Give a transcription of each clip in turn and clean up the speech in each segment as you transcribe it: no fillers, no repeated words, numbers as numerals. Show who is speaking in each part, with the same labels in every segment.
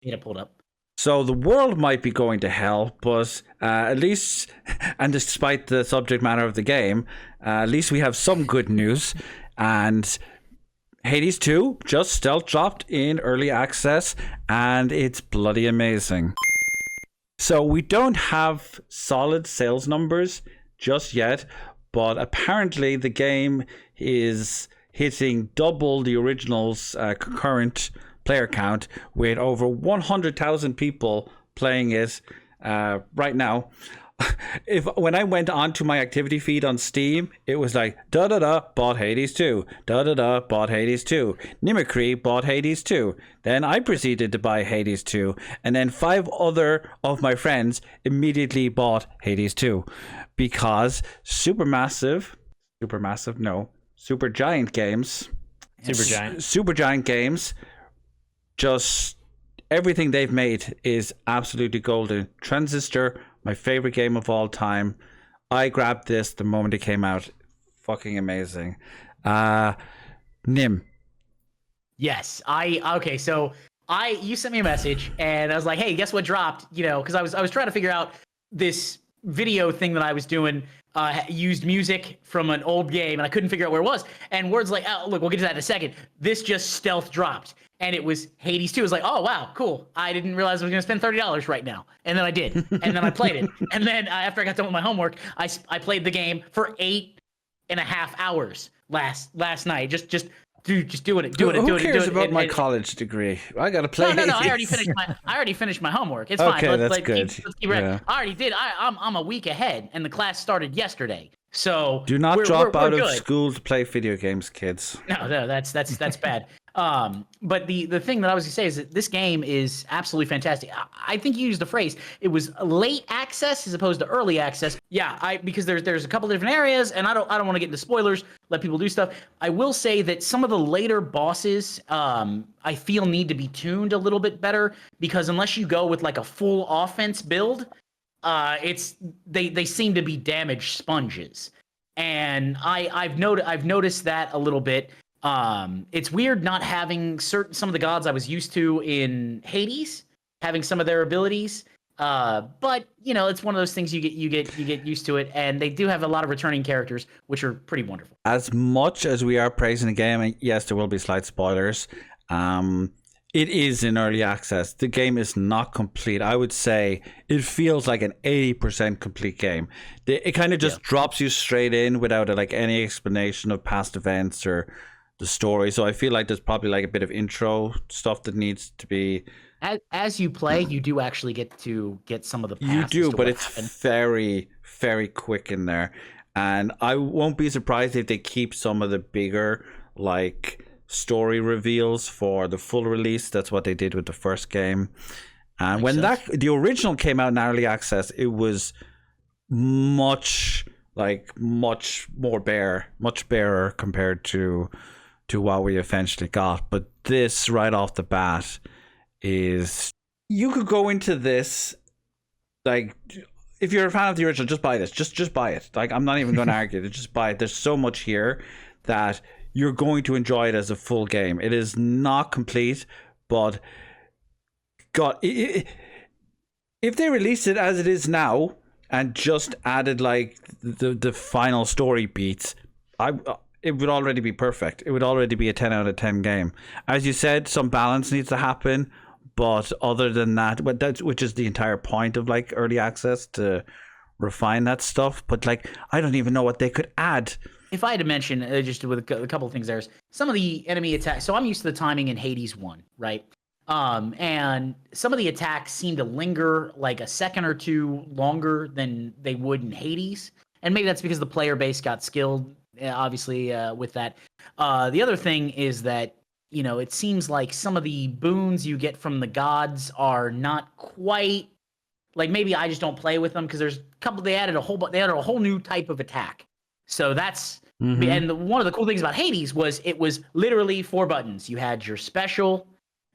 Speaker 1: Get it pulled up.
Speaker 2: So the world might be going to hell, but at least, and despite the subject matter of the game, at least we have some good news. And Hades 2 just stealth dropped in early access, and it's bloody amazing. So we don't have solid sales numbers just yet, but apparently the game is hitting double the original's current player count, with over 100,000 people playing it right now. When I went onto my activity feed on Steam, it was like da da da bought Hades 2, da da da bought Hades 2, Nimicry bought Hades 2. Then I proceeded to buy Hades 2, and then 5 other of my friends immediately bought Hades 2 because Supergiant Games, Supergiant Games, just everything they've made is absolutely golden. Transistor, my favorite game of all time. I grabbed this the moment it came out. Fucking amazing. Nim.
Speaker 1: Yes, okay. So you sent me a message, and I was like, "Hey, guess what dropped?" You know, because I was trying to figure out this video thing that I was doing. Used music from an old game, and I couldn't figure out where it was. And words like, "Oh, look, we'll get to that in a second." This just stealth dropped, and it was Hades 2. I was like, "Oh wow, cool! I didn't realize I was going to spend $30 right now." And then I did, and then I played it, and then after I got done with my homework, I played the game for 8.5 hours last night. Just doing it.
Speaker 2: Who cares about my college degree? I gotta play.
Speaker 1: No. I already finished my homework. It's fine.
Speaker 2: That's good.
Speaker 1: Let's keep I already did. I'm a week ahead, and the class started yesterday. So
Speaker 2: do not drop out of school to play video games, kids.
Speaker 1: No, that's bad. But the thing that I was gonna say is that this game is absolutely fantastic. I think you used the phrase, it was late access as opposed to early access. Yeah, because there's a couple different areas, and I don't want to get into spoilers, let people do stuff. I will say that some of the later bosses I feel need to be tuned a little bit better, because unless you go with like a full offense build, they seem to be damaged sponges. And I've noticed that a little bit. It's weird not having some of the gods I was used to in Hades, having some of their abilities. But you know, it's one of those things you get used to it, and they do have a lot of returning characters, which are pretty wonderful.
Speaker 2: As much as we are praising the game, yes, there will be slight spoilers. It is in early access. The game is not complete. I would say it feels like an 80% complete game. It kind of just drops you straight in without any explanation of past events or the story. So I feel like there's probably like a bit of intro stuff that needs to be.
Speaker 1: As you play, you do actually get some of the past.
Speaker 2: You do, but it's very, very quick in there. And I won't be surprised if they keep some of the bigger story reveals for the full release. That's what they did with the first game. And when the original came out in early access, it was much more barer compared to what we eventually got. But this right off the bat is, you could go into this if you're a fan of the original, just buy this. Just buy it. I'm not even going to argue. Just buy it. There's so much here that you're going to enjoy it as a full game. It is not complete, but God, if they released it as it is now and just added the final story beats, it would already be perfect. It would already be a 10 out of 10 game. As you said, some balance needs to happen, but other than that, which is the entire point of early access, to refine that stuff. But I don't even know what they could add.
Speaker 1: If I had to mention, just with a couple of things, there's some of the enemy attacks. So I'm used to the timing in Hades 1, right? And some of the attacks seem to linger a second or two longer than they would in Hades. And maybe that's because the player base got skilled, obviously, with that. The other thing is that, it seems like some of the boons you get from the gods are not quite, maybe I just don't play with them, because there's a couple, they added a whole new type of attack. So that's, and one of the cool things about Hades was it was literally 4 buttons. You had your special,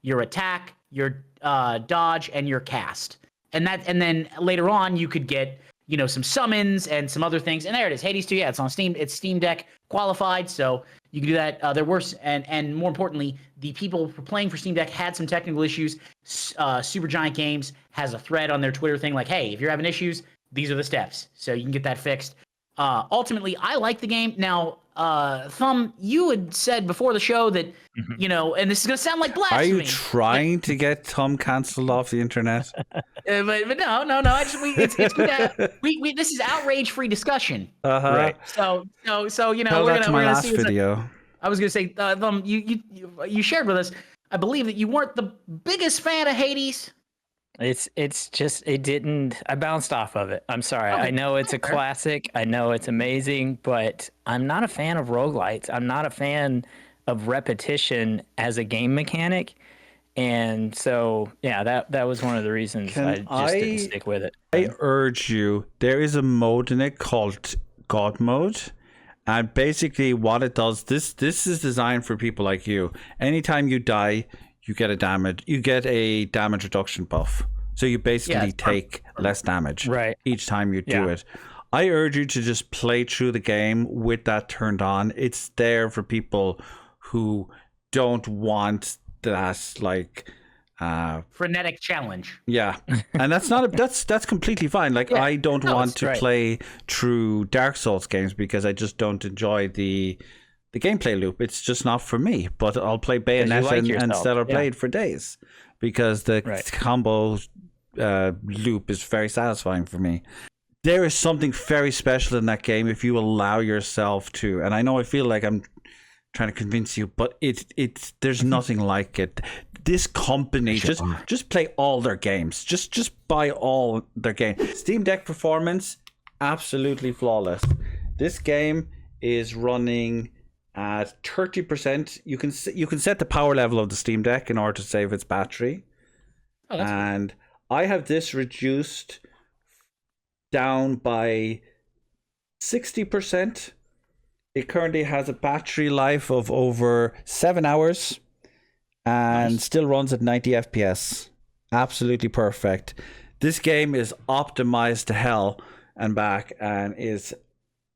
Speaker 1: your attack, your dodge, and your cast. And then later on you could get some summons and some other things. And there it is, Hades 2. Yeah, it's on Steam. It's Steam Deck qualified, so you can do that. There were, and more importantly, the people playing for Steam Deck had some technical issues. Supergiant Games has a thread on their Twitter thing like, hey, if you're having issues, these are the steps, so you can get that fixed. Ultimately, I like the game. Now, Thumb, you had said before the show that, and this is going to sound like blasphemy.
Speaker 2: Are you trying to get Thumb cancelled off the internet?
Speaker 1: But no. It's good. This is outrage-free discussion.
Speaker 2: Right.
Speaker 1: So
Speaker 2: Tell
Speaker 1: we're
Speaker 2: that to my
Speaker 1: gonna
Speaker 2: last
Speaker 1: see
Speaker 2: video.
Speaker 1: I was going to say, Thumb, you shared with us, I believe that you weren't the biggest fan of Hades.
Speaker 3: It's just I bounced off of it. I'm sorry. I know it's a classic. I know it's amazing, but I'm not a fan of roguelites. I'm not a fan of repetition as a game mechanic. And so, yeah, that was one of the reasons I just didn't stick with it.
Speaker 2: I urge you, there is a mode in it called God mode. And basically what it does, this is designed for people like you. Anytime you die, you get a damage reduction buff. So you basically take less damage each time you do it. I urge you to just play through the game with that turned on. It's there for people who don't want that
Speaker 1: frenetic challenge.
Speaker 2: Yeah. And that's completely fine. I don't want to play through Dark Souls games because I just don't enjoy the gameplay loop. It's just not for me. But I'll play Bayonetta and Stellar Blade for days because the combo loop is very satisfying for me. There is something very special in that game if you allow yourself to. And I know I feel like I'm trying to convince you, but there's nothing like it. This company just play all their games. Just buy all their games. Steam Deck performance absolutely flawless. This game is running at 30%. You can set the power level of the Steam Deck in order to save its battery. Oh, that's and cool. I have this reduced down by 60%. It currently has a battery life of over 7 hours and still runs at 90 FPS. Absolutely perfect. This game is optimized to hell and back and is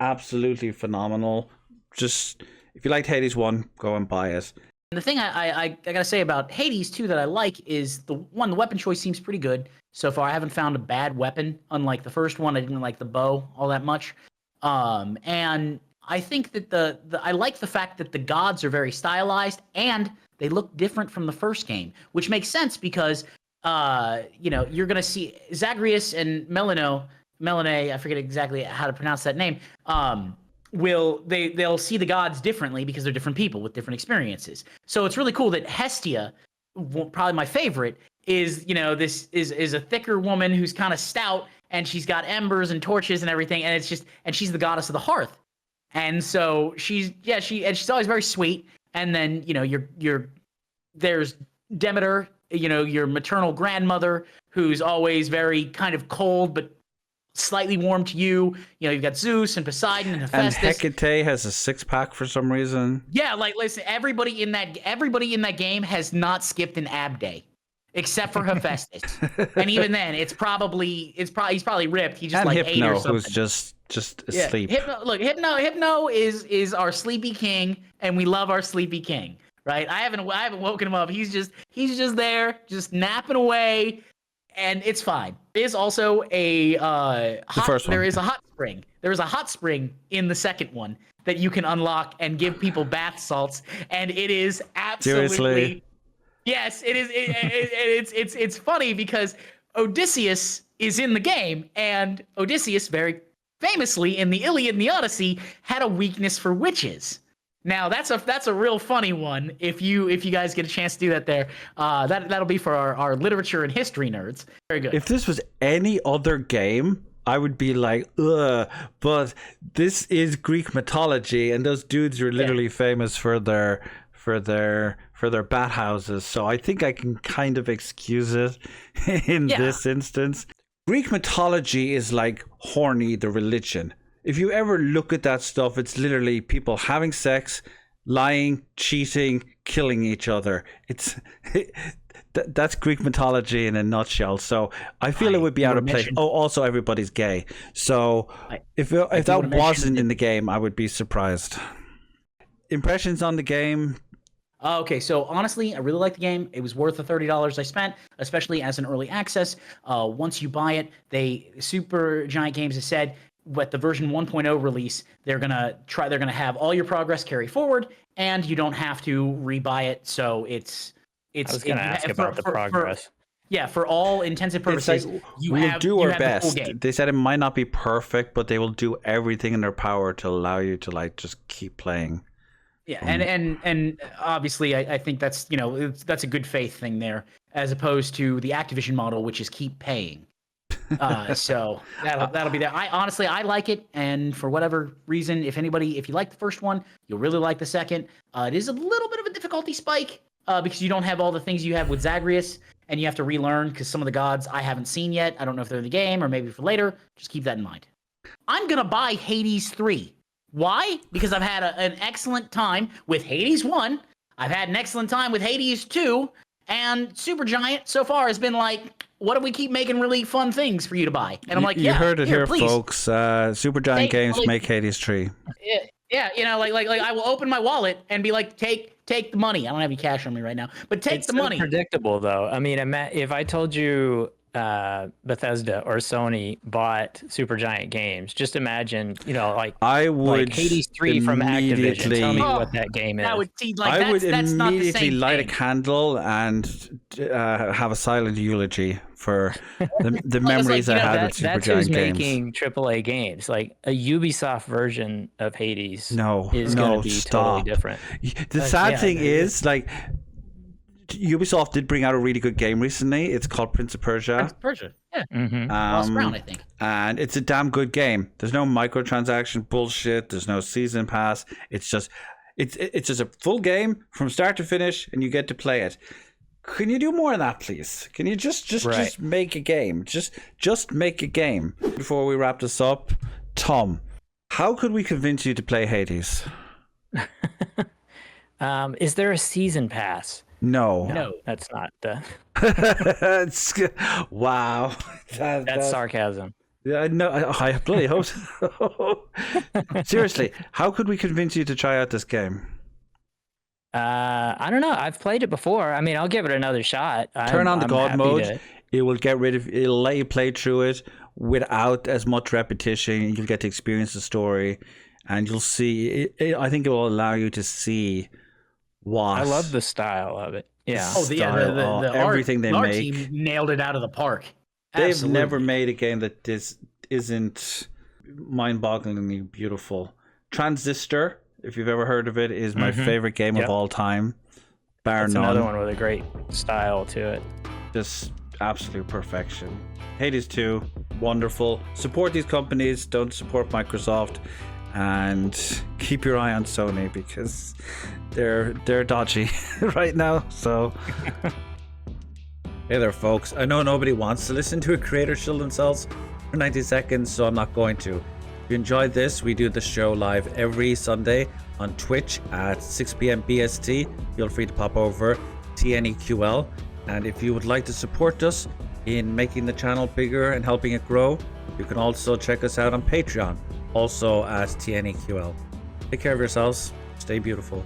Speaker 2: absolutely phenomenal. Just if you liked Hades 1, go and buy it.
Speaker 1: And the thing I gotta say about Hades 2 that I like is the weapon choice seems pretty good so far. I haven't found a bad weapon. Unlike the first one, I didn't like the bow all that much. And I think that I like the fact that the gods are very stylized and they look different from the first game, which makes sense because you're gonna see Zagreus and Melanie, I forget exactly how to pronounce that name. They'll see the gods differently because they're different people with different experiences. So it's really cool that Hestia, probably my favorite, is this is a thicker woman who's kind of stout and she's got embers and torches and everything, and she's the goddess of the hearth. And so she's always very sweet. And then there's Demeter, your maternal grandmother, who's always very kind of cold but slightly warm to you. You've got Zeus and Poseidon and Hephaestus.
Speaker 2: And Hecate has a 6-pack for some reason.
Speaker 1: Yeah, listen, everybody in that game has not skipped an ab day, except for Hephaestus. And even then, he's probably ripped. He just
Speaker 2: and
Speaker 1: like
Speaker 2: Hypno,
Speaker 1: ate or something.
Speaker 2: Who's just asleep.
Speaker 1: Hypno is our sleepy king, and we love our sleepy king, right? I haven't woken him up. He's just there, just napping away. And it's fine. There is also there is a hot spring. There is a hot spring in the second one that you can unlock and give people bath salts, and it is absolutely
Speaker 2: seriously.
Speaker 1: Yes, it is. It's funny because Odysseus is in the game, and Odysseus very famously in the Iliad and the Odyssey had a weakness for witches. Now that's a real funny one. If you guys get a chance to do that there, that'll be for our literature and history nerds. Very good.
Speaker 2: If this was any other game, I would be like, ugh. But this is Greek mythology, and those dudes are literally famous for their bathhouses. So I think I can kind of excuse it in this instance. Greek mythology is like horny the religion. If you ever look at that stuff, it's literally people having sex, lying, cheating, killing each other. that's Greek mythology in a nutshell. So I feel it would be out of place. Oh, also everybody's gay. So if that wasn't in the game, I would be surprised. Impressions on the game?
Speaker 1: Okay, so honestly, I really like the game. It was worth the $30 I spent, especially as an early access. Once you buy it, Supergiant Games has said with the version 1.0 release, they're gonna have all your progress carry forward, and you don't have to rebuy it. So it's.
Speaker 3: I was gonna ask about the progress.
Speaker 1: For all intensive purposes,
Speaker 2: we'll do our best. They said it might not be perfect, but they will do everything in their power to allow you to like just keep playing.
Speaker 1: Yeah, and obviously, I think that's that's a good faith thing there, as opposed to the Activision model, which is keep paying. So that'll be there. I like it, and for whatever reason, if you like the first one, you'll really like the second. It is a little bit of a difficulty spike because you don't have all the things you have with Zagreus, and you have to relearn because some of the gods I haven't seen yet. I don't know if they're in the game or maybe for later. Just keep that in mind. I'm gonna buy Hades 3. Why? Because I've had an excellent time with Hades 1. I've had an excellent time with Hades 2. And Supergiant so far has been like, what do we keep making really fun things for you to buy? And I'm like,
Speaker 2: you heard it here,
Speaker 1: please.
Speaker 2: folks. Supergiant Games make Hades 3.
Speaker 1: Yeah, like I will open my wallet and be like, take the money. I don't have any cash on me right now, but take the money.
Speaker 3: It's predictable, though. I mean, if I told you Bethesda or Sony bought Supergiant Games, just imagine,
Speaker 2: I would
Speaker 3: like Hades 3 from Activision. Tell me what that game is.
Speaker 1: I would
Speaker 2: immediately light a candle and have a silent eulogy for the memories I had with Supergiant Games.
Speaker 3: That's who's making AAA games. Like a Ubisoft version of Hades is going to be totally different.
Speaker 2: The sad thing is, like, Ubisoft did bring out a really good game recently. It's called Prince of Persia.
Speaker 1: Prince of Persia, yeah.
Speaker 2: Lost
Speaker 1: Crown, I think.
Speaker 2: And it's a damn good game. There's no microtransaction bullshit. There's no season pass. It's just a full game from start to finish, and you get to play it. Can you do more of that, please? Can you just make a game? Just make a game. Before we wrap this up, Tom, how could we convince you to play Hades?
Speaker 3: Is there a season pass?
Speaker 2: No,
Speaker 3: that's not.
Speaker 2: Wow,
Speaker 3: that's sarcasm.
Speaker 2: Yeah, no, I bloody hope so. Seriously, how could we convince you to try out this game?
Speaker 3: I don't know. I've played it before. I mean, I'll give it another shot.
Speaker 2: Turn on the God mode. It'll let you play through it without as much repetition. You'll get to experience the story, and you'll see. I think it will allow you to see.
Speaker 3: I love the style of it. Yeah.
Speaker 1: The
Speaker 2: everything they make.
Speaker 1: Team nailed it out of the park.
Speaker 2: They've never made a game that isn't mind-bogglingly beautiful. Transistor, if you've ever heard of it, is my favorite game of all time. Bar none.
Speaker 3: Another one with a great style to it.
Speaker 2: Just absolute perfection. Hades 2, wonderful. Support these companies. Don't support Microsoft. And keep your eye on Sony because they're dodgy right now. So hey there, folks. I know nobody wants to listen to a creator shill themselves for 90 seconds, so I'm not going to. If you enjoyed this, we do the show live every Sunday on Twitch at 6 p.m. BST. Feel free to pop over TNEQL. And if you would like to support us in making the channel bigger and helping it grow, you can also check us out on Patreon. Also as TNEQL. Take care of yourselves. Stay beautiful.